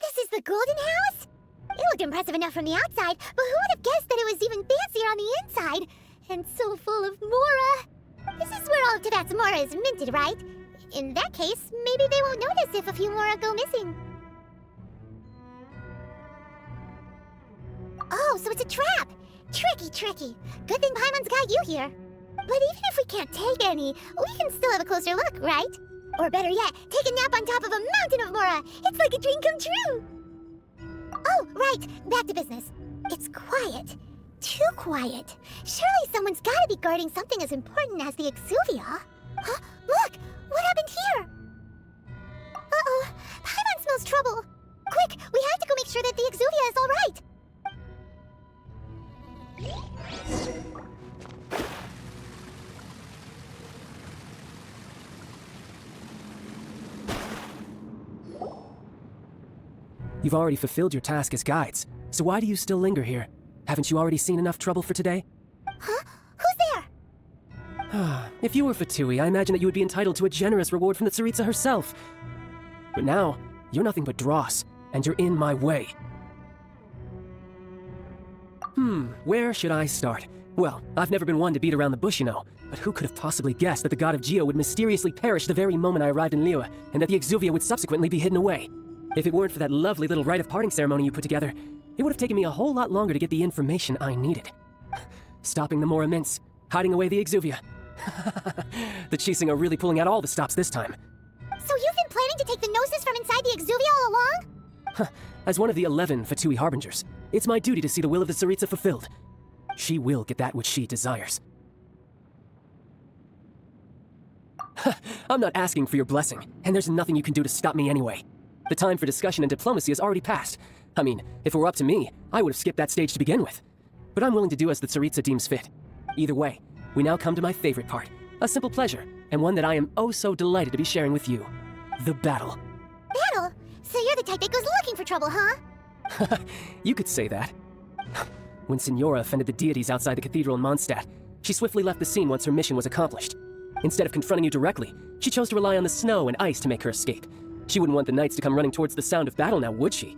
This is the Golden House? It looked impressive enough from the outside, but who would have guessed that it was even fancier on the inside? And so full of Mora. This is where all of Teyvat's Mora is minted, right? In that case, maybe they won't notice if a few Mora go missing. Oh, so it's a trap! Tricky. Good thing Paimon's got you here. But even if we can't take any, we can still have a closer look, right? Or better yet, take a nap on top of a mountain of Mora! It's like a dream come true! Oh, right, back to business. It's quiet. Too quiet. Surely someone's gotta be guarding something as important as the Exuvia. Huh? Look! What happened here? Uh-oh, Paimon smells trouble. Quick, we have to go make sure that the Exuvia is alright. You've already fulfilled your task as guides, so why do you still linger here? Haven't you already seen enough trouble for today? Huh? Who's there? If you were Fatui, I imagine that you would be entitled to a generous reward from the Tsaritsa herself. But now, you're nothing but dross, and you're in my way. Where should I start? Well, I've never been one to beat around the bush, you know, but who could have possibly guessed that the god of Geo would mysteriously perish the very moment I arrived in Liyue, and that the Exuvia would subsequently be hidden away? If it weren't for that lovely little rite of parting ceremony you put together, it would have taken me a whole lot longer to get the information I needed. Stopping the Mora mints, hiding away the Exuvia. The Chising are really pulling out all the stops this time. So you've been planning to take the Gnosis from inside the Exuvia all along? As one of the 11 Fatui Harbingers, it's my duty to see the will of the Tsaritsa fulfilled. She will get that which she desires. I'm not asking for your blessing, and there's nothing you can do to stop me anyway. The time for discussion and diplomacy has already passed. I mean, if it were up to me, I would have skipped that stage to begin with. But I'm willing to do as the Tsaritsa deems fit. Either way, we now come to my favorite part. A simple pleasure, and one that I am oh so delighted to be sharing with you. The battle. Battle? So you're the type that goes looking for trouble, huh? You could say that. When Signora offended the deities outside the cathedral in Mondstadt, she swiftly left the scene once her mission was accomplished. Instead of confronting you directly, she chose to rely on the snow and ice to make her escape. She wouldn't want the knights to come running towards the sound of battle now, would she?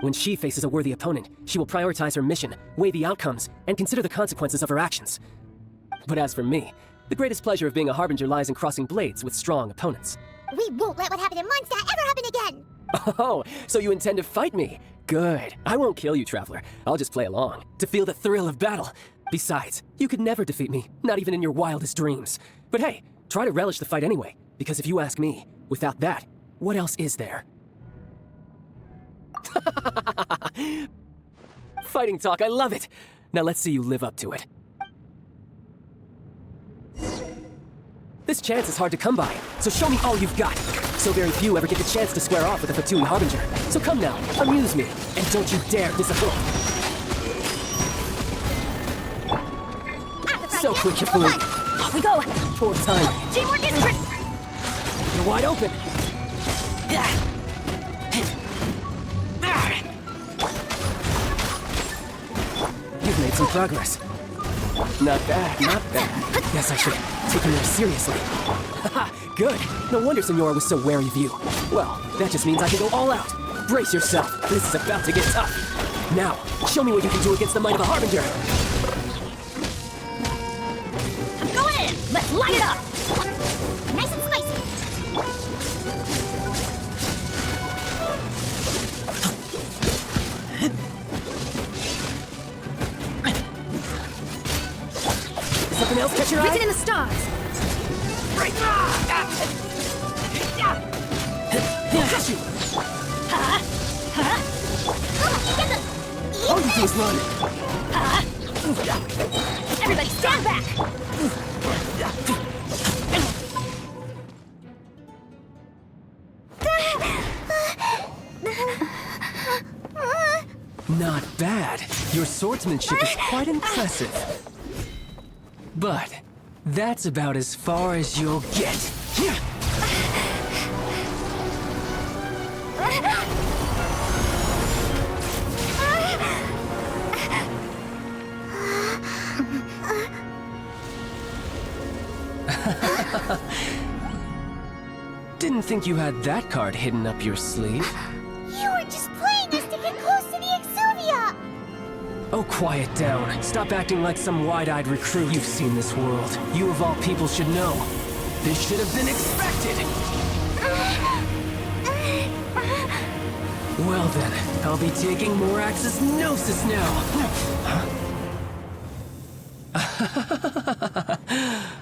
When she faces a worthy opponent, she will prioritize her mission, weigh the outcomes, and consider the consequences of her actions. But as for me, the greatest pleasure of being a harbinger lies in crossing blades with strong opponents. We won't let what happened in Mondstadt ever happen again! Oh, so you intend to fight me? Good. I won't kill you, Traveler. I'll just play along, to feel the thrill of battle. Besides, you could never defeat me, not even in your wildest dreams. But hey, try to relish the fight anyway, because if you ask me, without that, what else is there? Fighting talk, I love it! Now let's see you live up to it. This chance is hard to come by, so show me all you've got. So very few ever get the chance to square off with a Fatui Harbinger. So come now, amuse me, and don't you dare disappoint. So quick, you fool. Off we go! Poor time. Teamwork is great! You're wide open. You've made some progress. Not bad, not bad. Guess I should take you more seriously. Haha, good. No wonder Signora was so wary of you. Well, that just means I can go all out. Brace yourself. This is about to get tough. Now, show me what you can do against the might of a Harbinger. Go in! Let's light it up! Nice and spicy! Something else catch your eye? Written in the stars! Right! Catch you! All you do is run! Everybody stand back! Not bad. Your swordsmanship is quite impressive. But that's about as far as you'll get. Didn't think you had that card hidden up your sleeve. You were just playing us to get close to the Exuvia! Oh, quiet down. Stop acting like some wide-eyed recruit. You've seen this world. You of all people should know. This should have been expected! Well then, I'll be taking Morax's Gnosis now!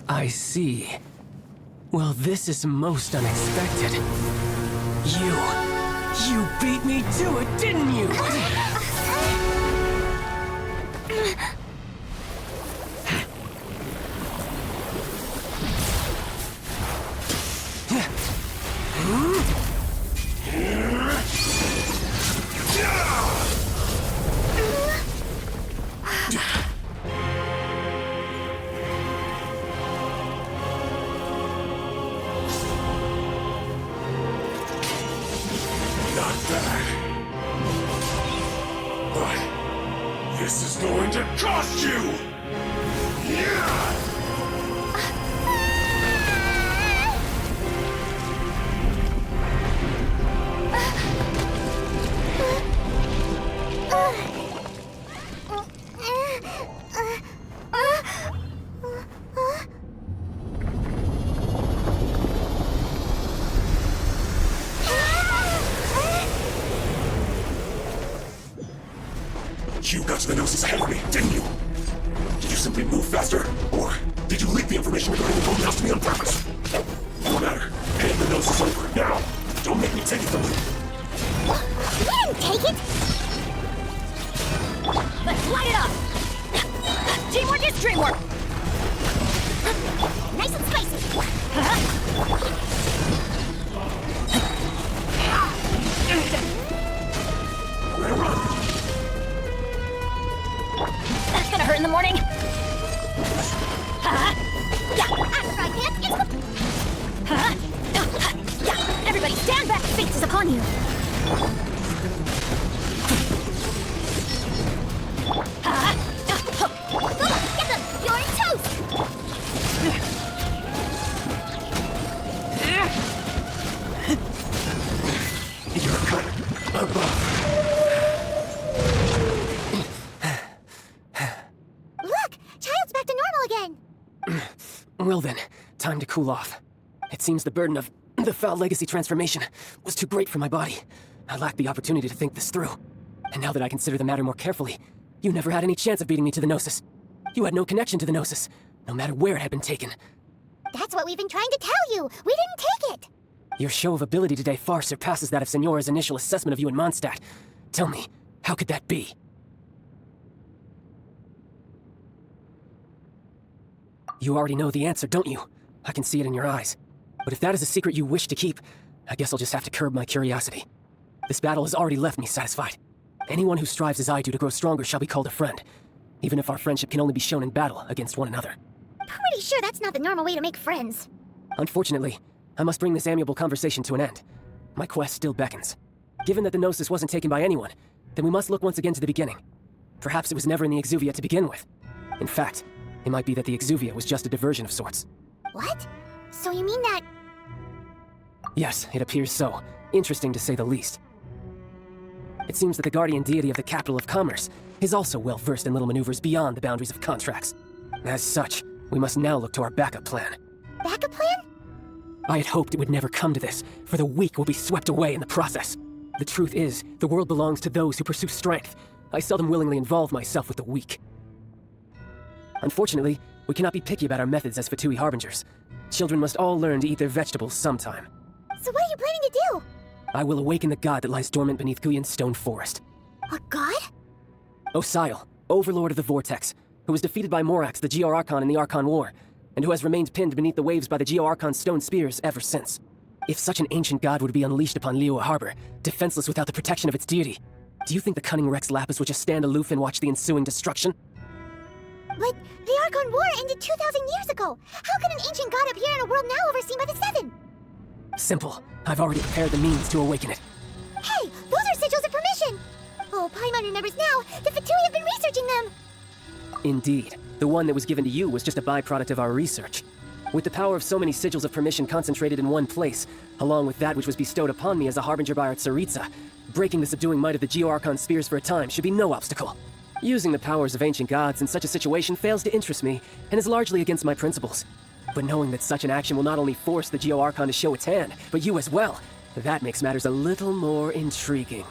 I see. Well, this is most unexpected. You beat me to it, didn't you? This is going to cost you! You got to the Gnosis ahead of me, didn't you? Did you simply move faster? Or did you leak the information regarding the Golden House to me on purpose? No matter. Hand the Gnosis over, now! Don't make me take it from you! You didn't take it! Let's light it up! Teamwork is dreamwork! Nice and spicy! Where run? That's gonna hurt in the morning! Everybody stand back! Fate is upon you! Get them! You're in toast! You're cut above. Look! Child's back to normal again! Well then, time to cool off. It seems the burden of the foul legacy transformation was too great for my body. I lacked the opportunity to think this through. And now that I consider the matter more carefully, you never had any chance of beating me to the Gnosis. You had no connection to the Gnosis, no matter where it had been taken. That's what we've been trying to tell you! We didn't take it! Your show of ability today far surpasses that of Signora's initial assessment of you in Mondstadt. Tell me, how could that be? You already know the answer, don't you? I can see it in your eyes. But if that is a secret you wish to keep, I guess I'll just have to curb my curiosity. This battle has already left me satisfied. Anyone who strives as I do to grow stronger shall be called a friend, even if our friendship can only be shown in battle against one another. Pretty sure that's not the normal way to make friends. Unfortunately, I must bring this amiable conversation to an end. My quest still beckons. Given that the Gnosis wasn't taken by anyone, then we must look once again to the beginning. Perhaps it was never in the Exuvia to begin with. In fact, it might be that the Exuvia was just a diversion of sorts. What? So you mean that... Yes, it appears so. Interesting to say the least. It seems that the guardian deity of the capital of commerce is also well versed in little maneuvers beyond the boundaries of contracts. As such, we must now look to our backup plan. backup plan? I had hoped it would never come to this, for the weak will be swept away in the process. The truth is, the world belongs to those who pursue strength. I seldom willingly involve myself with the weak. Unfortunately, we cannot be picky about our methods as Fatui Harbingers. Children must all learn to eat their vegetables sometime. So what are you planning to do? I will awaken the god that lies dormant beneath Guyan's stone forest. A god? Osial, overlord of the Vortex, who was defeated by Morax, the Geo-Archon in the Archon War, and who has remained pinned beneath the waves by the Geo-Archon's stone spears ever since. If such an ancient god would be unleashed upon Liyue Harbor, defenseless without the protection of its deity, Do you think the cunning Rex Lapis would just stand aloof and watch the ensuing destruction? But the Archon War ended 2,000 years ago. How can an ancient god appear in a world now overseen by the Seven? Simple. I've already prepared the means to awaken it. Hey, those are sigils of permission! Oh, Paimon remembers now. The Fatui have been researching them! Indeed. The one that was given to you was just a byproduct of our research. With the power of so many sigils of permission concentrated in one place, along with that which was bestowed upon me as a harbinger by our Tsaritsa, breaking the subduing might of the Geo-Archon spheres for a time should be no obstacle. Using the powers of ancient gods in such a situation fails to interest me, and is largely against my principles. But knowing that such an action will not only force the Geo-Archon to show its hand, but you as well, that makes matters a little more intriguing.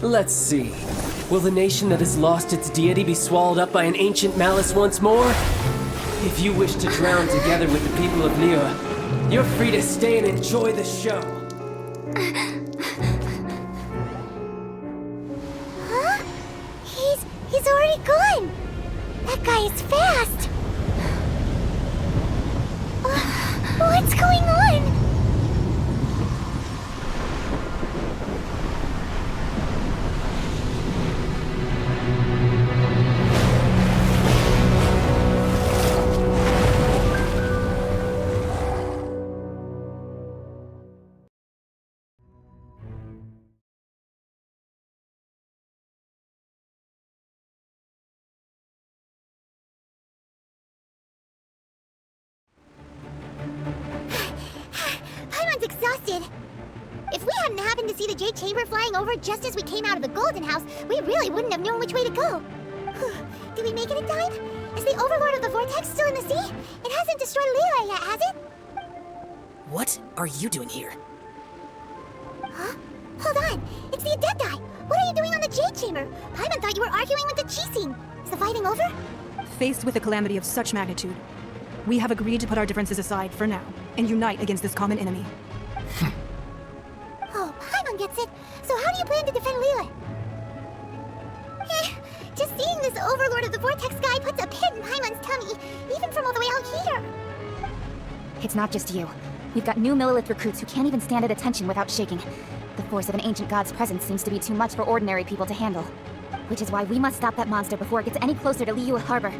Let's see. Will the nation that has lost its deity be swallowed up by an ancient malice once more? If you wish to drown together with the people of Liyue, you're free to stay and enjoy the show. Huh? He's already gone! That guy is fast! What's going on? Exhausted. If we hadn't happened to see the Jade Chamber flying over just as we came out of the Golden House, we really wouldn't have known which way to go. Did we make it in time? Is the Overlord of the Vortex still in the sea? It hasn't destroyed Liyue yet, has it? What are you doing here? Huh? Hold on. It's the Adepti. What are you doing on the Jade Chamber? Paimon thought you were arguing with the Qixing. Is the fighting over? Faced with a calamity of such magnitude, we have agreed to put our differences aside for now and unite against this common enemy. Oh, Paimon gets it. So how do you plan to defend Liyue? Just seeing this Overlord of the Vortex guy puts a pit in Paimon's tummy, even from all the way out here. It's not just you. We've got new Millilith recruits who can't even stand at attention without shaking. The force of an ancient god's presence seems to be too much for ordinary people to handle. Which is why we must stop that monster before it gets any closer to Liyue Harbor.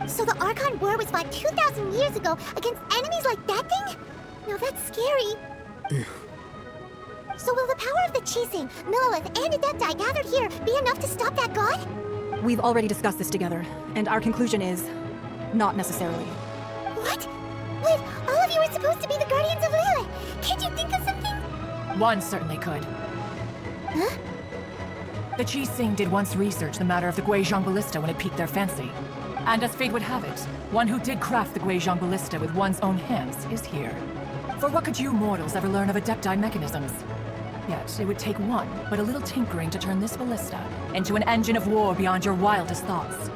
So the Archon War was fought 2,000 years ago against enemies like that thing? Now that's scary. So will the power of the Qixing, Millilith, and Adepti gathered here be enough to stop that god? We've already discussed this together, and our conclusion is not necessarily. What? Wait, all of you are supposed to be the guardians of Liyue. Can't you think of something? One certainly could. Huh? The Qixing did once research the matter of the Guizhong Ballista when it piqued their fancy. And as fate would have it, one who did craft the Guizhong Ballista with one's own hands is here. For what could you mortals ever learn of Adepti mechanisms? Yet, it would take one, but a little tinkering to turn this ballista into an engine of war beyond your wildest thoughts.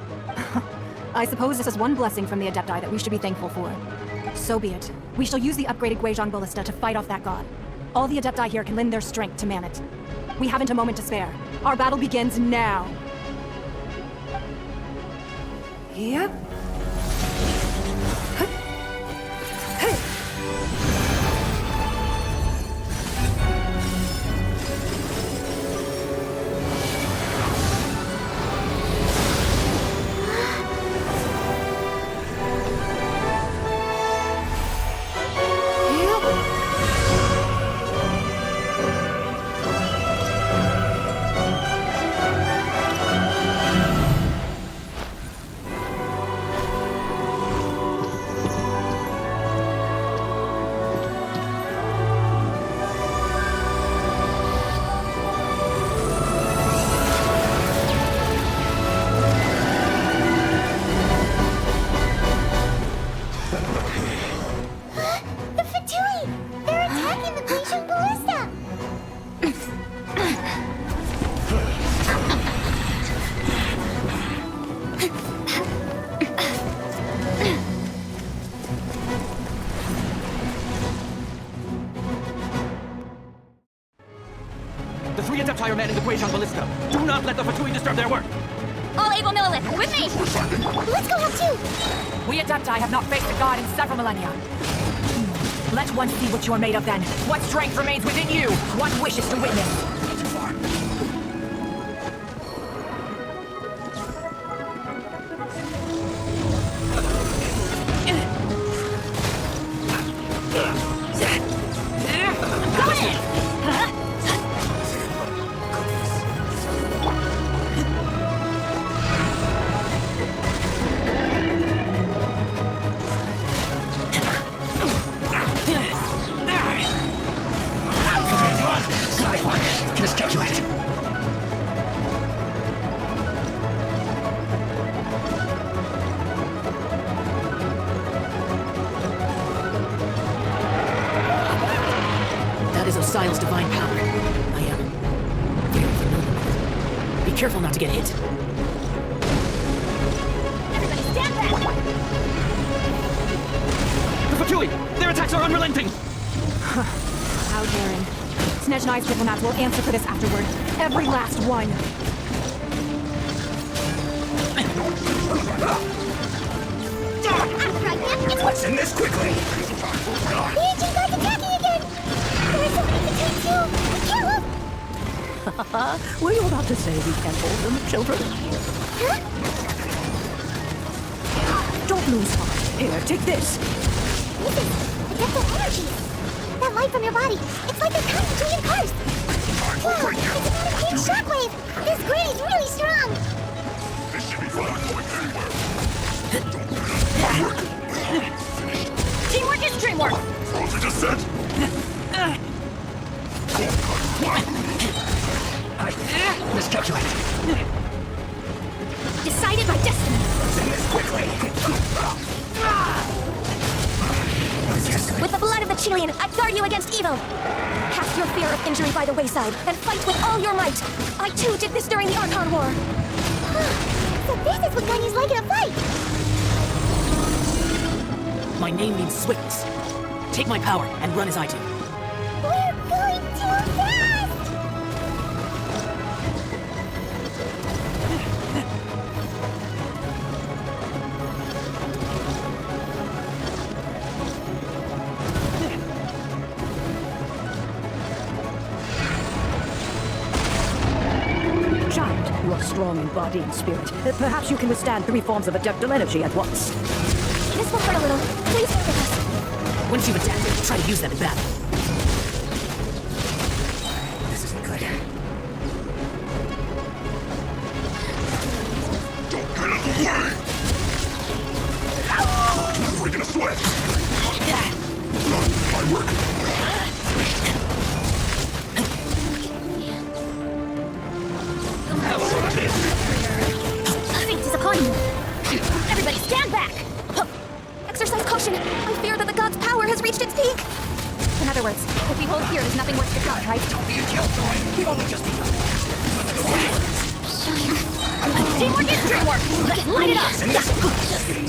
I suppose this is one blessing from the Adepti that we should be thankful for. So be it. We shall use the upgraded Guizhong Ballista to fight off that god. All the Adepti here can lend their strength to man it. We haven't a moment to spare. Our battle begins now. Yep. manning the Guizhong Ballista. Do not let the Fatui disturb their work. All able Millilith, with me! Let's go help too! We Adepti have not faced a god in several millennia. Let one see what you're made of then. What strength remains within you? One wishes to witness. That is Osial's divine power. I am very familiar with it. Be careful not to get hit. Everybody stand back! The Fatui! Their attacks are unrelenting! How daring. Snezhnai's diplomats will answer for this afterward. Every last one. What's in this quickly? The ancient god's attacking again! There are so many Fatui too! We can't look! Were you about to say we can't hold them, children? Huh? Don't lose heart. Here, take this. Listen, Adeptal energy! That light from your body, it's like a coming to your curse! Whoa, it's an automated shockwave! This grid is really strong! This should be fun. Going anywhere. Teamwork is dreamwork! What you just said? I miscalculate. Decided by destiny! What's in this quickly? With the blood of the Chilean, I guard you against evil! Cast your fear of injury by the wayside, and fight with all your might! I too did this during the Archon War! So this is what Ganyu's like in a fight! My name means swiftness. Take my power and run as I do. We're going too fast! Child, you are strong in body and spirit. Perhaps you can withstand 3 forms of adeptal energy at once. This will hurt a little. Please stay with us. Once you've adapted, try to use them in battle. This isn't good. Don't get in the way! I'm breaking a sweat! My work! Fate is upon you. Everybody stand back! Exercise caution. I fear that the god's power has reached its peak. In other words, if we hold here, there's nothing worse to come, right? Be a killjoy! We've only just begun. Teamwork is dreamwork! Let's light it up!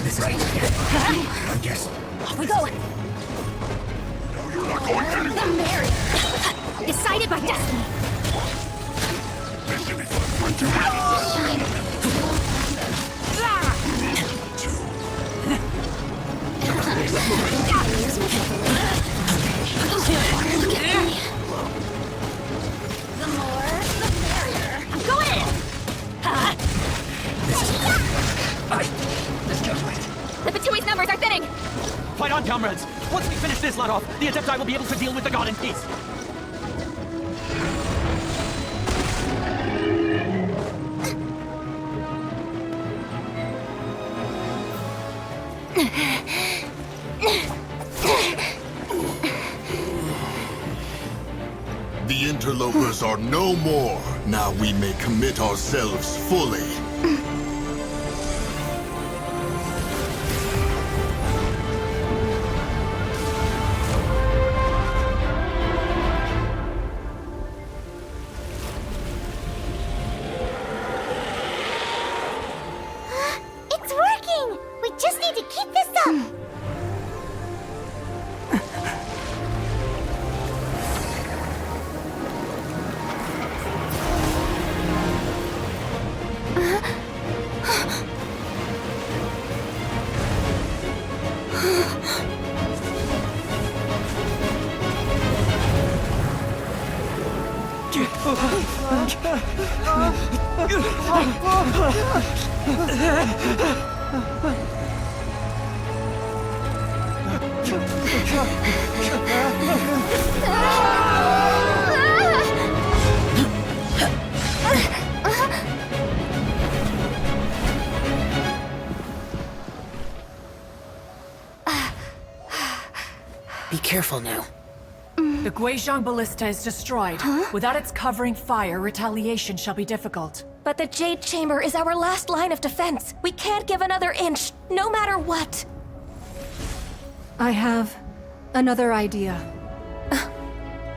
This right. I guess. Off we go! No, you're not going anywhere. Decided by destiny! This should be fun. 1, 2, The more, the merrier. I'm going in! The Batui's numbers are thinning! Fight on, comrades! Once we finish this lot off, the Adepti will be able to deal with the god in peace. The interlopers are no more. Now we may commit ourselves fully. It's working! We just need to keep this up! Be careful now. The Guizhong Ballista is destroyed. Without its covering fire, retaliation shall be difficult. But the Jade Chamber is our last line of defense. We can't give another inch, no matter what. I have another idea.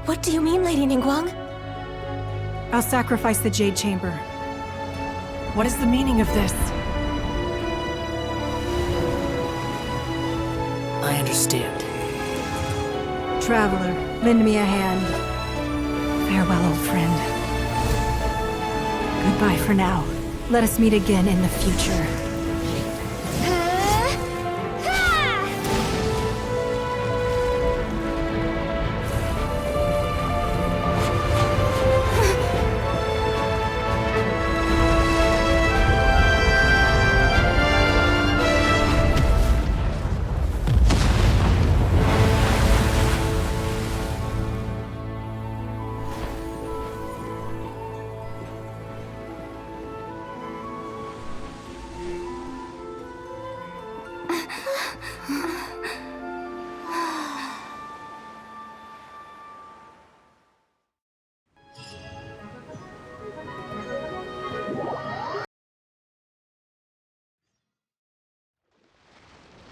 What do you mean, Lady Ningguang? I'll sacrifice the Jade Chamber. What is the meaning of this? I understand. Traveler, lend me a hand. Farewell, old friend. Goodbye for now. Let us meet again in the future.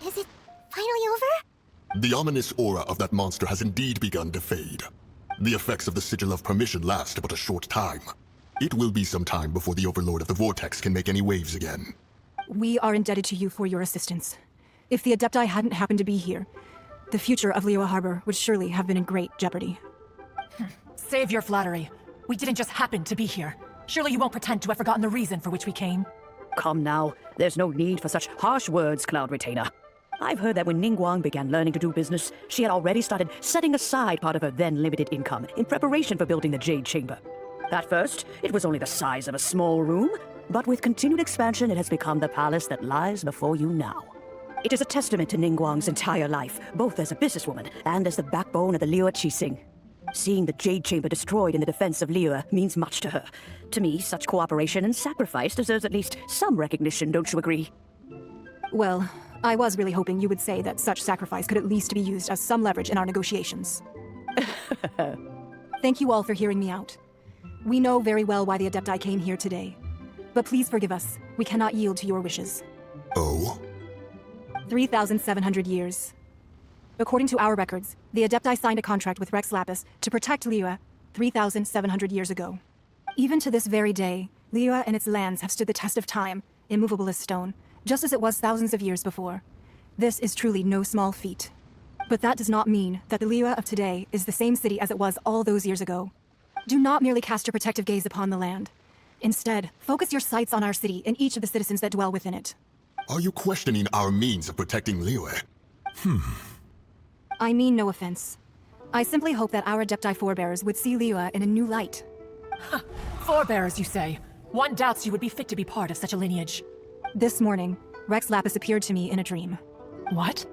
Is it finally over? The ominous aura of that monster has indeed begun to fade. The effects of the Sigil of Permission last but a short time. It will be some time before the Overlord of the Vortex can make any waves again. We are indebted to you for your assistance. If the Adepti hadn't happened to be here, the future of Liyue Harbor would surely have been in great jeopardy. Save your flattery. We didn't just happen to be here. Surely you won't pretend to have forgotten the reason for which we came. Come now, there's no need for such harsh words, Cloud Retainer. I've heard that when Ningguang began learning to do business, she had already started setting aside part of her then limited income in preparation for building the Jade Chamber. At first, it was only the size of a small room, but with continued expansion, it has become the palace that lies before you now. It is a testament to Ningguang's entire life, both as a businesswoman and as the backbone of the Liyue Qixing. Seeing the Jade Chamber destroyed in the defense of Liyue means much to her. To me, such cooperation and sacrifice deserves at least some recognition, don't you agree? Well, I was really hoping you would say that such sacrifice could at least be used as some leverage in our negotiations. Thank you all for hearing me out. We know very well why the Adepti came here today. But please forgive us. We cannot yield to your wishes. Oh? 3,700 years. According to our records, the Adepti signed a contract with Rex Lapis to protect Liyue 3,700 years ago. Even to this very day, Liyue and its lands have stood the test of time, immovable as stone, just as it was thousands of years before. This is truly no small feat. But that does not mean that the Liyue of today is the same city as it was all those years ago. Do not merely cast your protective gaze upon the land. Instead, focus your sights on our city and each of the citizens that dwell within it. Are you questioning our means of protecting Liyue? I mean no offense. I simply hope that our Adepti forebears would see Liyue in a new light. Forebears, you say? One doubts you would be fit to be part of such a lineage. This morning, Rex Lapis appeared to me in a dream. What?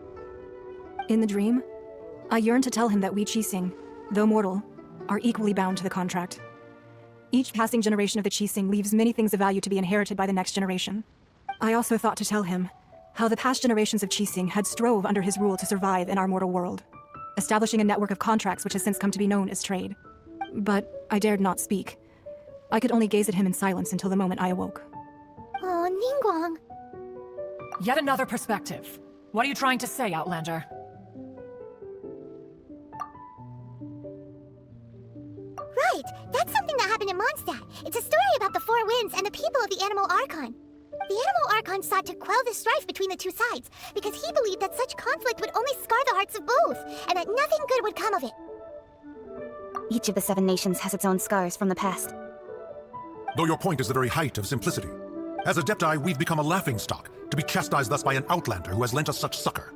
In the dream, I yearned to tell him that we Qixing, though mortal, are equally bound to the contract. Each passing generation of the Qixing leaves many things of value to be inherited by the next generation. I also thought to tell him how the past generations of Qixing had strove under his rule to survive in our mortal world, establishing a network of contracts which has since come to be known as trade. But I dared not speak. I could only gaze at him in silence until the moment I awoke. Oh, Ningguang. Yet another perspective. What are you trying to say, Outlander? Right, that's something that happened in Mondstadt. It's a story about the Four Winds and the people of the Animal Archon. The Animal Archon sought to quell the strife between the two sides, because he believed that such conflict would only scar the hearts of both, and that nothing good would come of it. Each of the 7 nations has its own scars from the past. Though your point is the very height of simplicity. As Adepti, we've become a laughingstock, to be chastised thus by an outlander who has lent us such succor.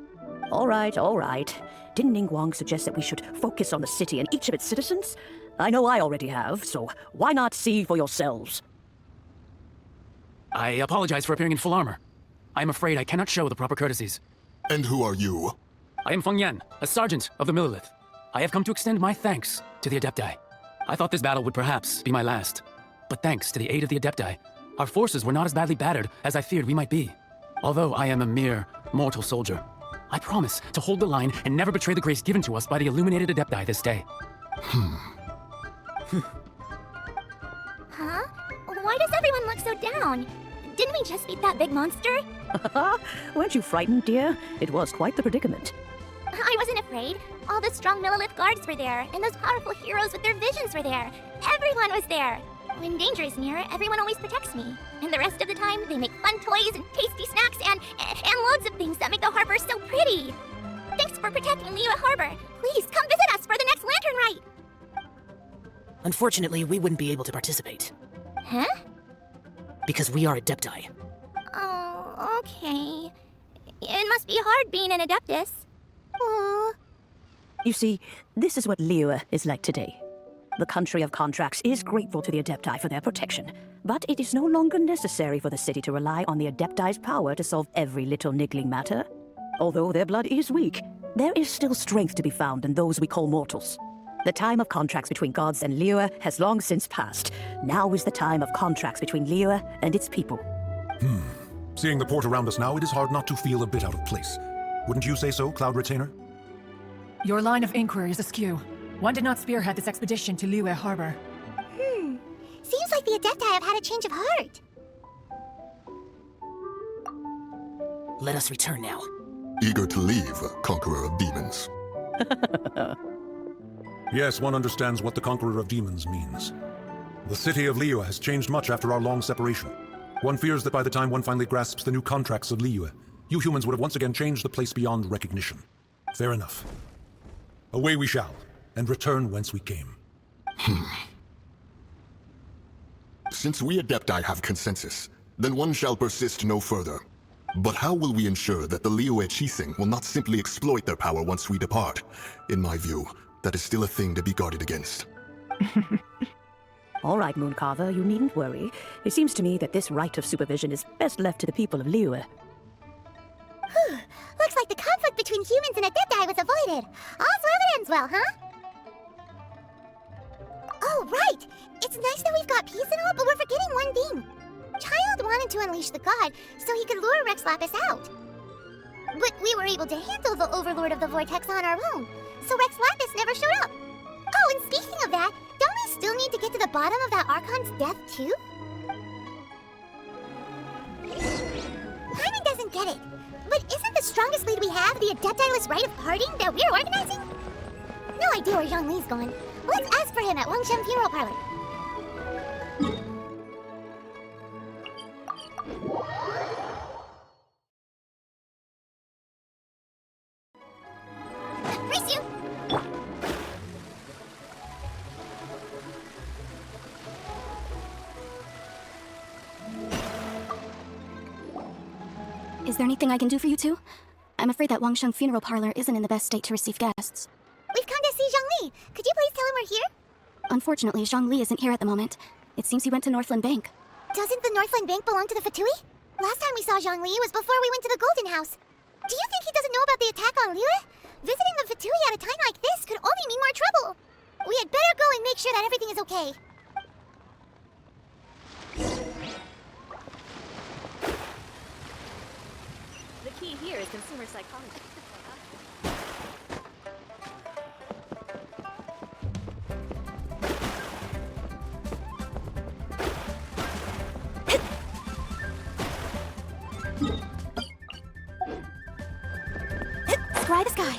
All right, all right. Didn't Ningguang suggest that we should focus on the city and each of its citizens? I know I already have, so why not see for yourselves? I apologize for appearing in full armor. I am afraid I cannot show the proper courtesies. And who are you? I am Feng Yan, a sergeant of the Millelith. I have come to extend my thanks to the Adepti. I thought this battle would perhaps be my last. But thanks to the aid of the Adepti, our forces were not as badly battered as I feared we might be. Although I am a mere mortal soldier, I promise to hold the line and never betray the grace given to us by the illuminated Adepti this day. Huh? Why does everyone look so down? Didn't we just beat that big monster? Weren't you frightened, dear? It was quite the predicament. I wasn't afraid. All the strong Millelith guards were there, and those powerful heroes with their visions were there. Everyone was there. When danger is near, everyone always protects me. And the rest of the time, they make fun toys and tasty snacks and loads of things that make the harbor so pretty. Thanks for protecting Liyue Harbor. Please come visit us for the next lantern rite. Unfortunately, we wouldn't be able to participate. Huh? Because we are Adepti. Oh, okay. It must be hard being an Adeptus. Aww. You see, this is what Liyue is like today. The country of contracts is grateful to the Adepti for their protection, but it is no longer necessary for the city to rely on the Adepti's power to solve every little niggling matter. Although their blood is weak, there is still strength to be found in those we call mortals. The time of contracts between gods and Liyue has long since passed. Now is the time of contracts between Liyue and its people. Seeing the port around us now, it is hard not to feel a bit out of place. Wouldn't you say so, Cloud Retainer? Your line of inquiry is askew. One did not spearhead this expedition to Liyue Harbor. Seems like the Adepti have had a change of heart. Let us return now. Eager to leave, Conqueror of Demons. Yes, one understands what the Conqueror of Demons means. The city of Liyue has changed much after our long separation. One fears that by the time one finally grasps the new contracts of Liyue, you humans would have once again changed the place beyond recognition. Fair enough. Away we shall, and return whence we came. Since we Adepti have consensus, then one shall persist no further. But how will we ensure that the Liyue Chising will not simply exploit their power once we depart? In my view, that is still a thing to be guarded against. All right, Mooncarver, you needn't worry. It seems to me that this right of supervision is best left to the people of Liyue. Looks like the conflict between humans and Adepti was avoided. All's well that ends well, huh? Oh, right! It's nice that we've got peace and all, but we're forgetting one thing. Child wanted to unleash the god so he could lure Rex Lapis out. But we were able to handle the Overlord of the Vortex on our own, so Rex Lapis never showed up. Oh, and speaking of that, don't we still need to get to the bottom of that Archon's death, too? Paimon doesn't get it, but isn't the strongest lead we have the Adepti-less rite of parting that we're organizing? No idea where Zhongli's going. Let's ask for him at Wangshan Funeral Parlor. Race you! Is there anything I can do for you two? I'm afraid that Wangshan Funeral Parlor isn't in the best state to receive guests. We've come to see Zhongli. Could you please tell him we're here? Unfortunately, Zhongli isn't here at the moment. It seems he went to Northland Bank. Doesn't the Northland Bank belong to the Fatui? Last time we saw Zhongli was before we went to the Golden House. Do you think he doesn't know about the attack on Liyue? Visiting the Fatui at a time like this could only mean more trouble. We had better go and make sure that everything is okay. The key here is consumer psychology. Scry the sky.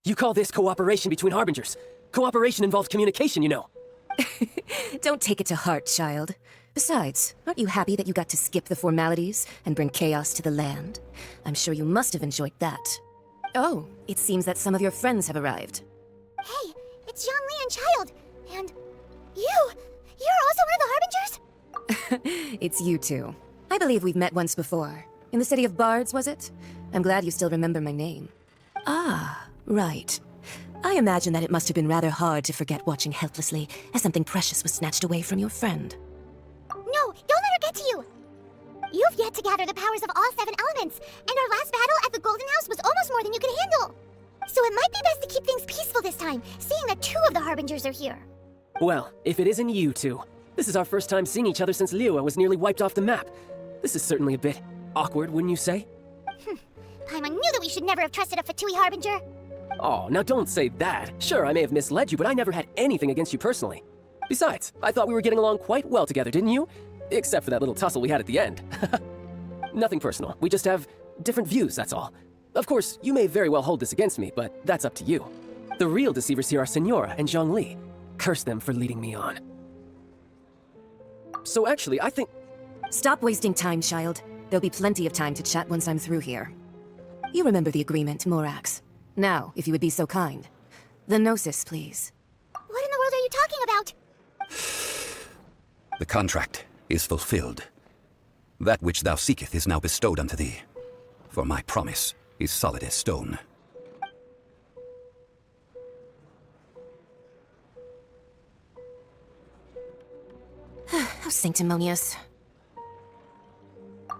You call this cooperation between Harbingers? Cooperation involves communication, you know. Don't take it to heart, child. Besides, aren't you happy that you got to skip the formalities and bring chaos to the land? I'm sure you must have enjoyed that. Oh, it seems that some of your friends have arrived. Hey, it's Zhongli and Child. And you're also one of the Harbingers? It's you two. I believe we've met once before. In the city of Bards, was it? I'm glad you still remember my name. Ah, right. I imagine that it must have been rather hard to forget watching helplessly as something precious was snatched away from your friend. No, don't let her get to you! You've yet to gather the powers of all 7 elements, and our last battle at the Golden House was almost more than you could handle. So it might be best to keep things peaceful this time, seeing that 2 of the Harbingers are here. Well, if it isn't you two. This is our first time seeing each other since Liyue was nearly wiped off the map. This is certainly a bit awkward, wouldn't you say? Paimon knew that we should never have trusted a Fatui Harbinger. Oh, now don't say that. Sure, I may have misled you, but I never had anything against you personally. Besides, I thought we were getting along quite well together, didn't you? Except for that little tussle we had at the end. Nothing personal. We just have different views, that's all. Of course, you may very well hold this against me, but that's up to you. The real deceivers here are Senora and Zhongli. Curse them for leading me on. So actually, I think... Stop wasting time, child. There'll be plenty of time to chat once I'm through here. You remember the agreement, Morax. Now, if you would be so kind. The Gnosis, please. What in the world are you talking about? The contract is fulfilled. That which thou seeketh is now bestowed unto thee. For my promise is solid as stone. How sanctimonious.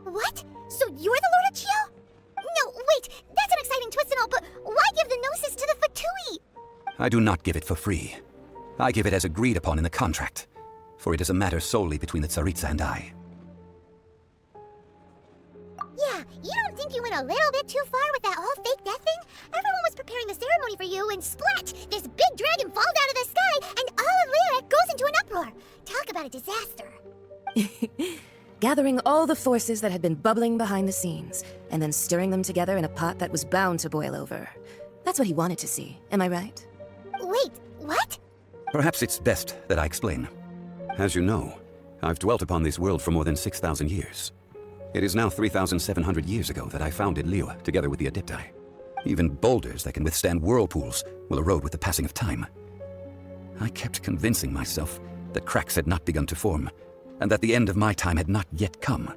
What? So you're the Lord of Chio? No, wait, that's an exciting twist and all, but why give the Gnosis to the Fatui? I do not give it for free. I give it as agreed upon in the contract, for it is a matter solely between the Tsaritsa and I. Yeah, you don't think you went a little bit too far with that whole fake death thing? Everyone was preparing the ceremony for you, and splat! This big dragon falls out of the sky, and all of Liyue goes into an uproar. Talk about a disaster. Gathering all the forces that had been bubbling behind the scenes, and then stirring them together in a pot that was bound to boil over. That's what he wanted to see, am I right? Wait, what? Perhaps it's best that I explain. As you know, I've dwelt upon this world for more than 6,000 years. It is now 3,700 years ago that I founded Liyue together with the Adepti. Even boulders that can withstand whirlpools will erode with the passing of time. I kept convincing myself that cracks had not begun to form, and that the end of my time had not yet come.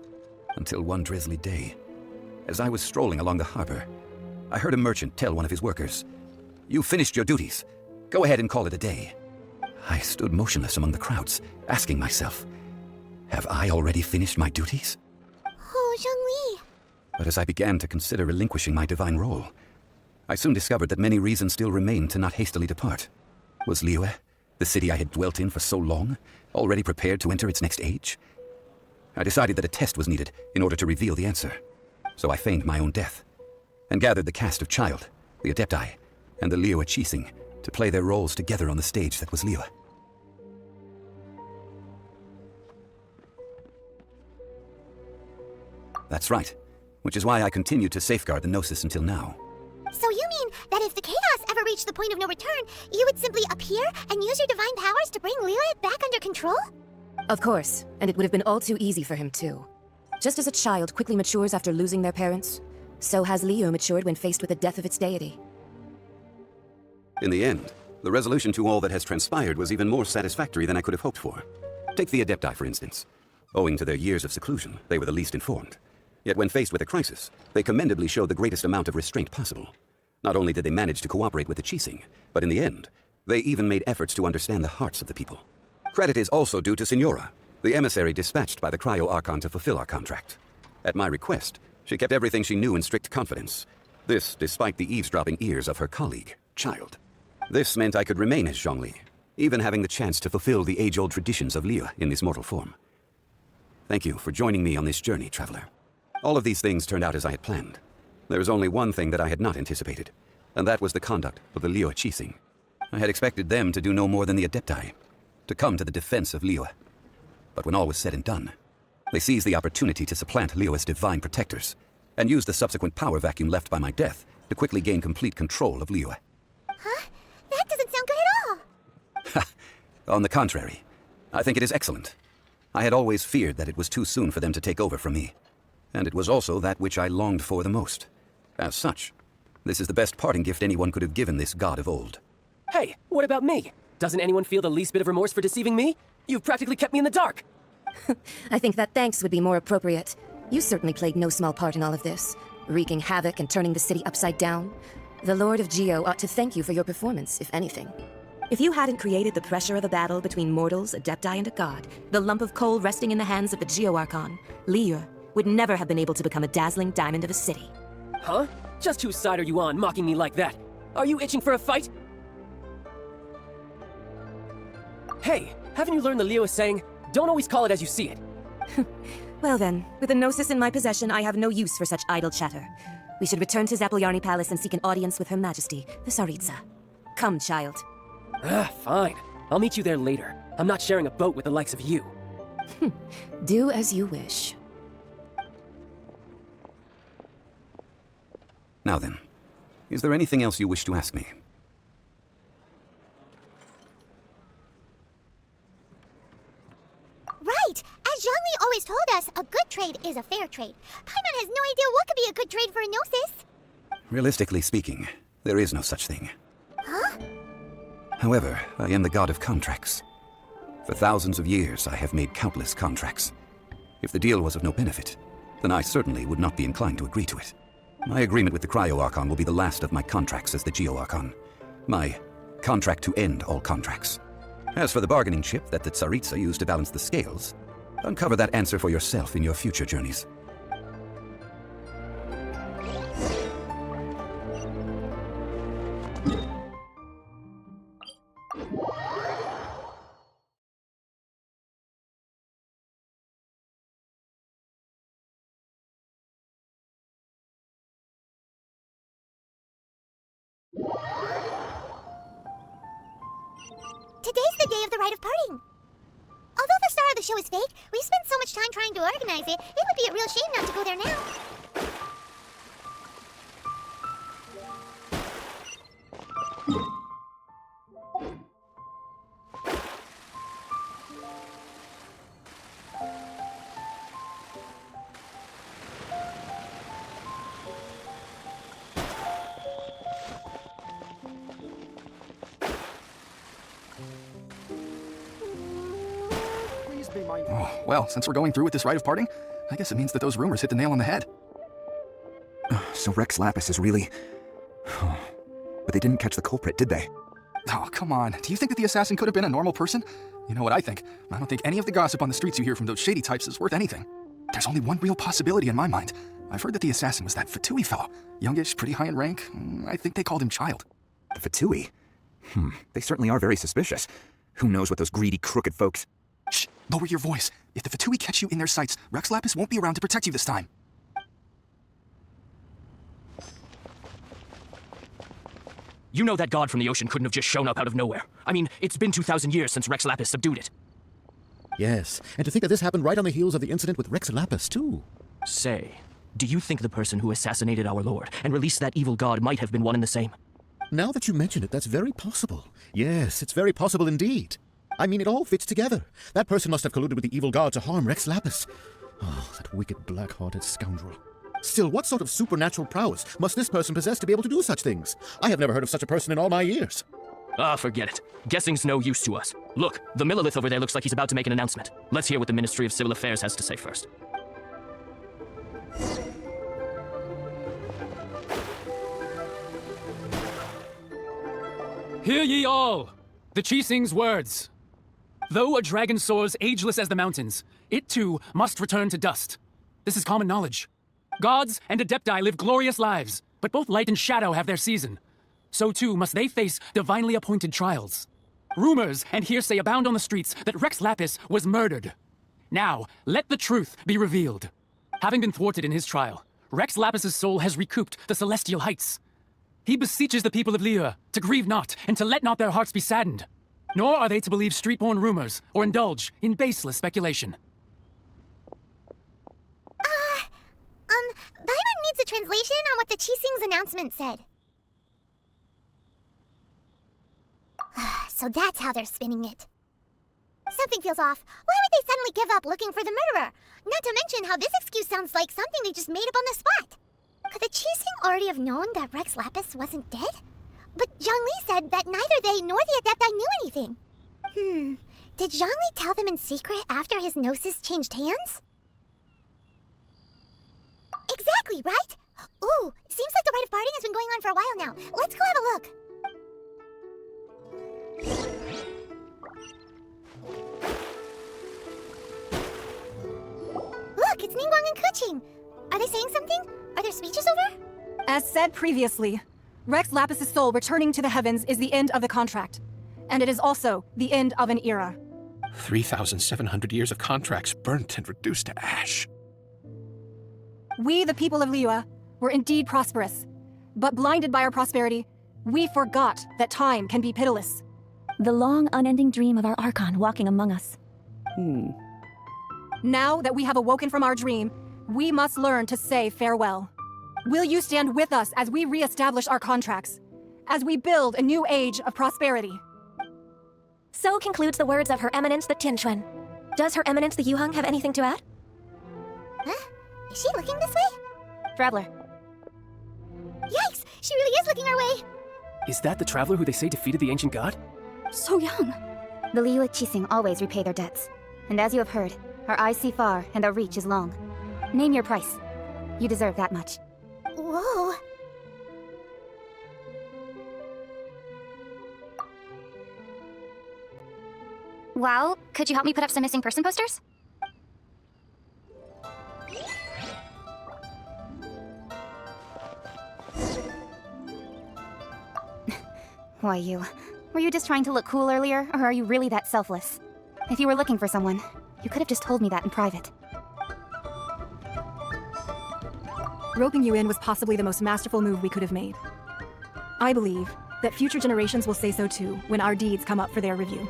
Until one drizzly day, as I was strolling along the harbor, I heard a merchant tell one of his workers, "You finished your duties. Go ahead and call it a day." I stood motionless among the crowds, asking myself, have I already finished my duties? Oh, Zhongli. But as I began to consider relinquishing my divine role, I soon discovered that many reasons still remained to not hastily depart. Was Liyue, the city I had dwelt in for so long, already prepared to enter its next age? I decided that a test was needed in order to reveal the answer. So I feigned my own death, and gathered the cast of Child, the Adepti, and the Liyue Chising to play their roles together on the stage that was Liyue. That's right, which is why I continued to safeguard the Gnosis until now. So you mean that if the chaos ever reached the point of no return, you would simply appear and use your divine powers to bring Liyue back under control? Of course, and it would have been all too easy for him too. Just as a child quickly matures after losing their parents, so has Liyue matured when faced with the death of its deity. In the end, the resolution to all that has transpired was even more satisfactory than I could have hoped for. Take the Adepti, for instance. Owing to their years of seclusion, they were the least informed. Yet when faced with a crisis, they commendably showed the greatest amount of restraint possible. Not only did they manage to cooperate with the Chising, but in the end, they even made efforts to understand the hearts of the people. Credit is also due to Senora, the emissary dispatched by the Cryo Archon to fulfill our contract. At my request, she kept everything she knew in strict confidence. This despite the eavesdropping ears of her colleague, Child. This meant I could remain as Zhongli, even having the chance to fulfill the age-old traditions of Liyue in this mortal form. Thank you for joining me on this journey, Traveler. All of these things turned out as I had planned. There was only one thing that I had not anticipated, and that was the conduct of the Liyue Chising. I had expected them to do no more than the Adepti, to come to the defense of Liyue. But when all was said and done, they seized the opportunity to supplant Liyue's divine protectors, and used the subsequent power vacuum left by my death to quickly gain complete control of Liyue. Huh? That doesn't sound good at all. On the contrary, I think it is excellent. I had always feared that it was too soon for them to take over from me, and it was also that which I longed for the most. As such, this is the best parting gift anyone could have given this god of old. Hey, what about me? Doesn't anyone feel the least bit of remorse for deceiving me? You've practically kept me in the dark. I think that thanks would be more appropriate. You certainly played no small part in all of this, wreaking havoc and turning the city upside down. The Lord of Geo ought to thank you for your performance, if anything. If you hadn't created the pressure of a battle between mortals, Adepti, and a god, the lump of coal resting in the hands of the Geo Archon, Liyue, would never have been able to become a dazzling diamond of a city. Huh? Just whose side are you on, mocking me like that? Are you itching for a fight? Hey, haven't you learned the Liyue saying, don't always call it as you see it? Well then, with the Gnosis in my possession, I have no use for such idle chatter. We should return to Zaplyarny Palace and seek an audience with Her Majesty, the Tsaritsa. Come, child. Fine. I'll meet you there later. I'm not sharing a boat with the likes of you. Do as you wish. Now then, is there anything else you wish to ask me? Right! As Zhongli always told us, a good trade is a fair trade. Paimon has no idea what could be a good trade for a Gnosis. Realistically speaking, there is no such thing. Huh? However, I am the god of contracts. For thousands of years, I have made countless contracts. If the deal was of no benefit, then I certainly would not be inclined to agree to it. My agreement with the Cryo-Archon will be the last of my contracts as the Geo-Archon. My contract to end all contracts. As for the bargaining chip that the Tsaritsa used to balance the scales, uncover that answer for yourself in your future journeys. Today's the day of the rite of parting. Although the star of the show is fake, we spent so much time trying to organize it, it would be a real shame not to go there now. Oh, well, since we're going through with this rite of parting, I guess it means that those rumors hit the nail on the head. So Rex Lapis is really... But they didn't catch the culprit, did they? Oh, come on. Do you think that the assassin could have been a normal person? You know what I think. I don't think any of the gossip on the streets you hear from those shady types is worth anything. There's only one real possibility in my mind. I've heard that the assassin was that Fatui fellow. Youngish, pretty high in rank. I think they called him Child. The Fatui? They certainly are very suspicious. Who knows what those greedy, crooked folks... Shh! Lower your voice. If the Fatui catch you in their sights, Rex Lapis won't be around to protect you this time. You know that god from the ocean couldn't have just shown up out of nowhere. I mean, it's been 2,000 years since Rex Lapis subdued it. Yes, and to think that this happened right on the heels of the incident with Rex Lapis, too. Say, do you think the person who assassinated our lord and released that evil god might have been one and the same? Now that you mention it, that's very possible. Yes, it's very possible indeed. I mean, it all fits together. That person must have colluded with the evil god to harm Rex Lapis. Oh, that wicked, black-hearted scoundrel. Still, what sort of supernatural prowess must this person possess to be able to do such things? I have never heard of such a person in all my years. Ah, forget it. Guessing's no use to us. Look, the Millelith over there looks like he's about to make an announcement. Let's hear what the Ministry of Civil Affairs has to say first. Hear ye all! The Qixing's words. Though a dragon soars ageless as the mountains, it too must return to dust. This is common knowledge. Gods and Adepti live glorious lives, but both light and shadow have their season. So too must they face divinely appointed trials. Rumors and hearsay abound on the streets that Rex Lapis was murdered. Now, let the truth be revealed. Having been thwarted in his trial, Rex Lapis's soul has recouped the celestial heights. He beseeches the people of Liyue to grieve not and to let not their hearts be saddened. Nor are they to believe street-born rumors or indulge in baseless speculation. Paimon needs a translation on what the Qixing's announcement said. So that's how they're spinning it. Something feels off. Why would they suddenly give up looking for the murderer? Not to mention how this excuse sounds like something they just made up on the spot. Could the Qixing already have known that Rex Lapis wasn't dead? But Zhongli said that neither they nor the Adepti knew anything. Did Zhongli tell them in secret after his gnosis changed hands? for a while now. Let's go have a look. Look, it's Ningguang and Keqing. Are they saying something? Are their speeches over? As said previously, Rex Lapis' soul returning to the heavens is the end of the contract. And it is also the end of an era. 3,700 years of contracts burnt and reduced to ash. We, the people of Liyue, were indeed prosperous. But blinded by our prosperity, we forgot that time can be pitiless. The long, unending dream of our Archon walking among us. Now that we have awoken from our dream, we must learn to say farewell. Will you stand with us as we re-establish our contracts? As we build a new age of prosperity? So concludes the words of Her Eminence the Tianquan. Does Her Eminence the Yuheng have anything to add? Huh? Is she looking this way? Traveler. Yikes! She really is looking our way! Is that the traveler who they say defeated the ancient god? So young. The Liyue Qixing always repay their debts. And as you have heard, our eyes see far and our reach is long. Name your price. You deserve that much. Whoa. Well, could you help me put up some missing person posters? Why you? Were you just trying to look cool earlier, or are you really that selfless? If you were looking for someone, you could have just told me that in private. Roping you in was possibly the most masterful move we could have made. I believe that future generations will say so too when our deeds come up for their review.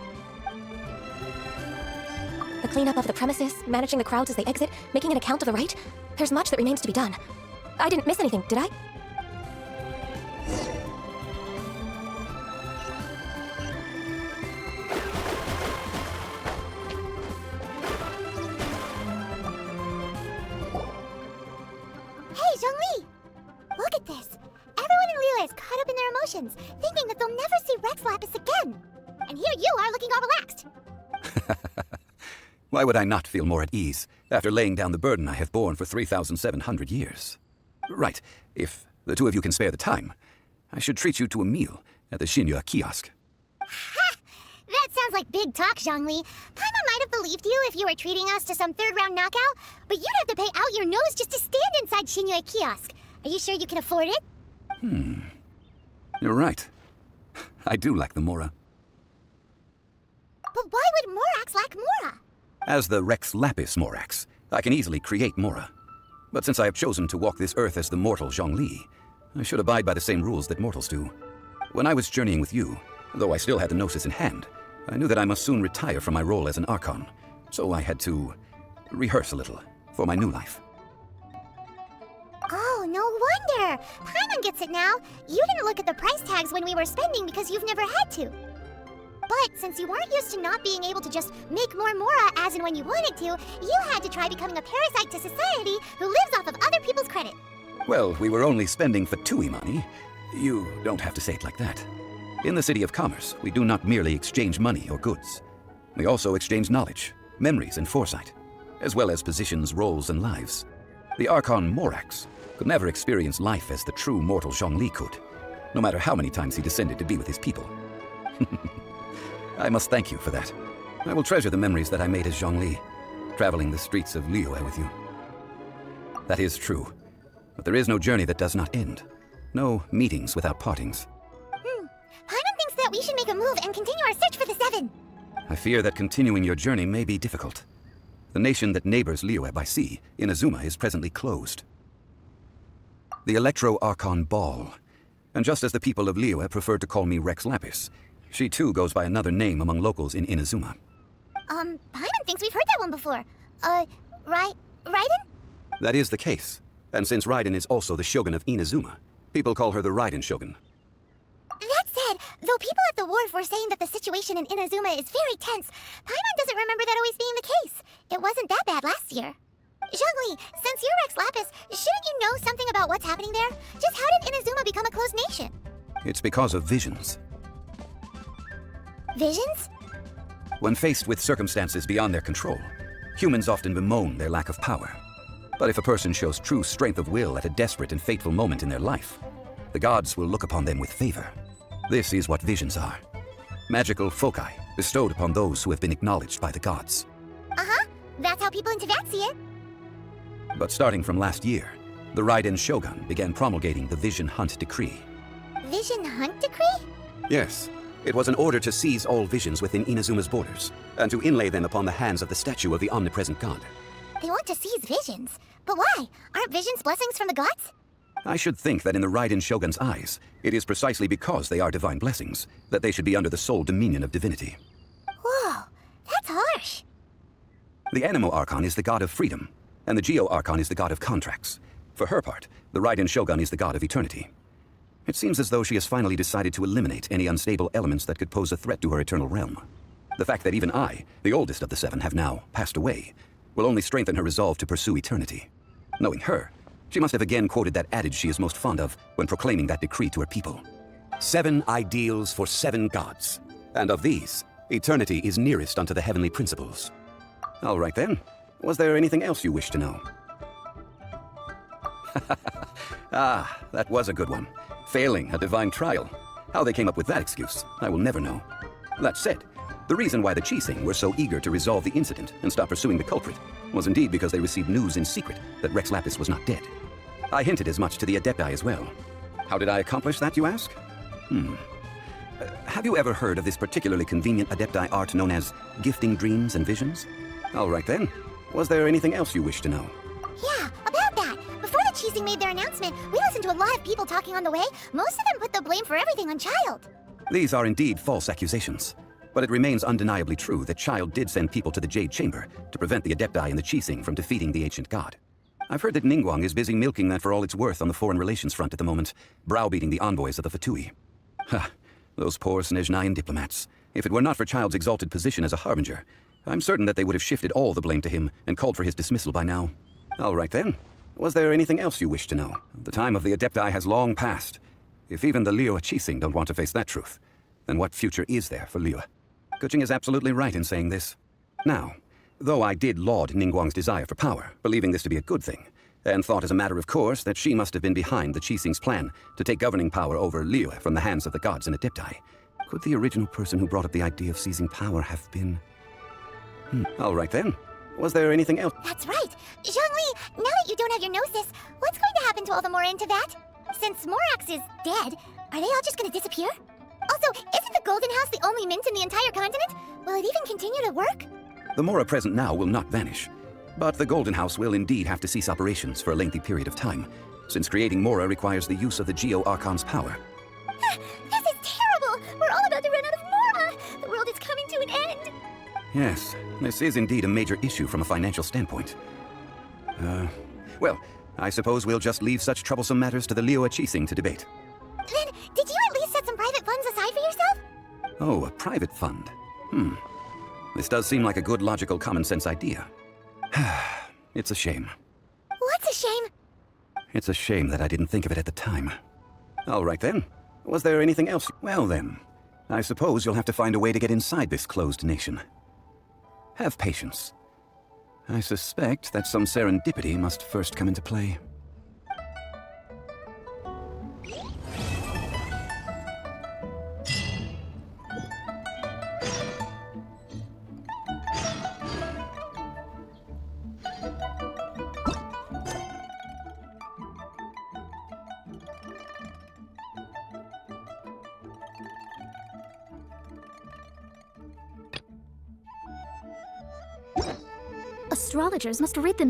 The cleanup of the premises, managing the crowds as they exit, making an account of the rite. There's much that remains to be done. I didn't miss anything, did I? Hey, Zhongli! Look at this! Everyone in Liyue is caught up in their emotions, thinking that they'll never see Rex Lapis again. And here you are looking all relaxed. Why would I not feel more at ease after laying down the burden I have borne for 3,700 years? Right, if the two of you can spare the time, I should treat you to a meal at the Xinyue kiosk. Ha! That sounds like big talk, Zhongli. Paimon might have believed you if you were treating us to some third-round knockout, but you'd have to pay out your nose just to stand inside Xinyue kiosk. Are you sure you can afford it? You're right. I do lack the Mora. But why would Morax lack Mora? As the Rex Lapis Morax, I can easily create Mora. But since I have chosen to walk this earth as the mortal Zhongli, I should abide by the same rules that mortals do. When I was journeying with you, though I still had the Gnosis in hand, I knew that I must soon retire from my role as an Archon, so I had to rehearse a little for my new life. Oh, no wonder! Paimon gets it now. You didn't look at the price tags when we were spending because you've never had to. But since you weren't used to not being able to just make more Mora as and when you wanted to, you had to try becoming a parasite to society who lives off of other people's credit. Well, we were only spending Fatui money. You don't have to say it like that. In the City of Commerce, we do not merely exchange money or goods. We also exchange knowledge, memories, and foresight, as well as positions, roles, and lives. The Archon Morax could never experience life as the true mortal Zhongli could, no matter how many times he descended to be with his people. I must thank you for that. I will treasure the memories that I made as Zhongli, traveling the streets of Liyue with you. That is true, but there is no journey that does not end. No meetings without partings. Paimon thinks that we should make a move and continue our search for the Seven. I fear that continuing your journey may be difficult. The nation that neighbors Liyue by sea, Inazuma, is presently closed. The Electro-Archon Ball. And just as the people of Liyue prefer to call me Rex Lapis, she too goes by another name among locals in Inazuma. Paimon thinks we've heard that one before. Raiden? That is the case. And since Raiden is also the Shogun of Inazuma, people call her the Raiden Shogun. That said, though people at the wharf were saying that the situation in Inazuma is very tense, Paimon doesn't remember that always being the case. It wasn't that bad last year. Zhongli, since you're Rex Lapis, shouldn't you know something about what's happening there? Just how did Inazuma become a closed nation? It's because of visions. Visions? When faced with circumstances beyond their control, humans often bemoan their lack of power. But if a person shows true strength of will at a desperate and fateful moment in their life, the gods will look upon them with favor. This is what visions are. Magical foci bestowed upon those who have been acknowledged by the gods. Uh-huh. That's how people in Teyvat see it. But starting from last year, the Raiden Shogun began promulgating the Vision Hunt Decree. Vision Hunt Decree? Yes, it was an order to seize all visions within Inazuma's borders, and to inlay them upon the hands of the statue of the omnipresent god. They want to seize visions. But why? Aren't visions blessings from the gods? I should think that in the Raiden Shogun's eyes, it is precisely because they are divine blessings that they should be under the sole dominion of divinity. Whoa, that's harsh. The Anemo Archon is the god of freedom, and the Geo Archon is the god of contracts. For her part, the Raiden Shogun is the god of eternity. It seems as though she has finally decided to eliminate any unstable elements that could pose a threat to her eternal realm. The fact that even I, the oldest of the seven, have now passed away, will only strengthen her resolve to pursue eternity. Knowing her, she must have again quoted that adage she is most fond of when proclaiming that decree to her people. 7 ideals for 7 gods, and of these, eternity is nearest unto the heavenly principles. All right then, was there anything else you wish to know? Ah, that was a good one. Failing a divine trial. How they came up with that excuse, I will never know. That said, the reason why the Qixing were so eager to resolve the incident and stop pursuing the culprit was indeed because they received news in secret that Rex Lapis was not dead. I hinted as much to the Adepti as well. How did I accomplish that, you ask? Have you ever heard of this particularly convenient Adepti art known as gifting dreams and visions? All right then. Was there anything else you wish to know? Yeah, about that. Before the Qixing made their announcement, we listened to a lot of people talking on the way. Most of them put the blame for everything on Child. These are indeed false accusations. But it remains undeniably true that Child did send people to the Jade Chamber to prevent the Adepti and the Qixing from defeating the ancient god. I've heard that Ningguang is busy milking that for all it's worth on the foreign relations front at the moment, browbeating the envoys of the Fatui. Ha! Those poor Snezhnayan diplomats. If it were not for Child's exalted position as a harbinger, I'm certain that they would have shifted all the blame to him and called for his dismissal by now. All right then. Was there anything else you wish to know? The time of the Adepti has long passed. If even the Liyue Qixing don't want to face that truth, then what future is there for Liyue? Kuching is absolutely right in saying this. Now, though I did laud Ningguang's desire for power, believing this to be a good thing, and thought as a matter of course that she must have been behind the Qixing's plan to take governing power over Liyue from the hands of the gods and Adepti, could the original person who brought up the idea of seizing power have been... All right then. Was there anything else? That's right. Zhongli, now that you don't have your gnosis, what's going to happen to all the Mora in Teyvat? Since Morax is dead, are they all just going to disappear? Also, isn't the Golden House the only mint in the entire continent? Will it even continue to work? The Mora present now will not vanish, but the Golden House will indeed have to cease operations for a lengthy period of time, since creating Mora requires the use of the Geo Archon's power. This is terrible! We're all about to run out of Mora! The world is coming to an end! Yes, this is indeed a major issue from a financial standpoint. Well, I suppose we'll just leave such troublesome matters to the Liyue Qixing to debate. Then, did you at least set some private funds aside for yourself? Oh, a private fund. This does seem like a good, logical, common-sense idea. It's a shame. What's a shame? It's a shame that I didn't think of it at the time. All right then. Was there anything else? Well then, I suppose you'll have to find a way to get inside this closed nation. Have patience. I suspect that some serendipity must first come into play. Astrologers must rid themselves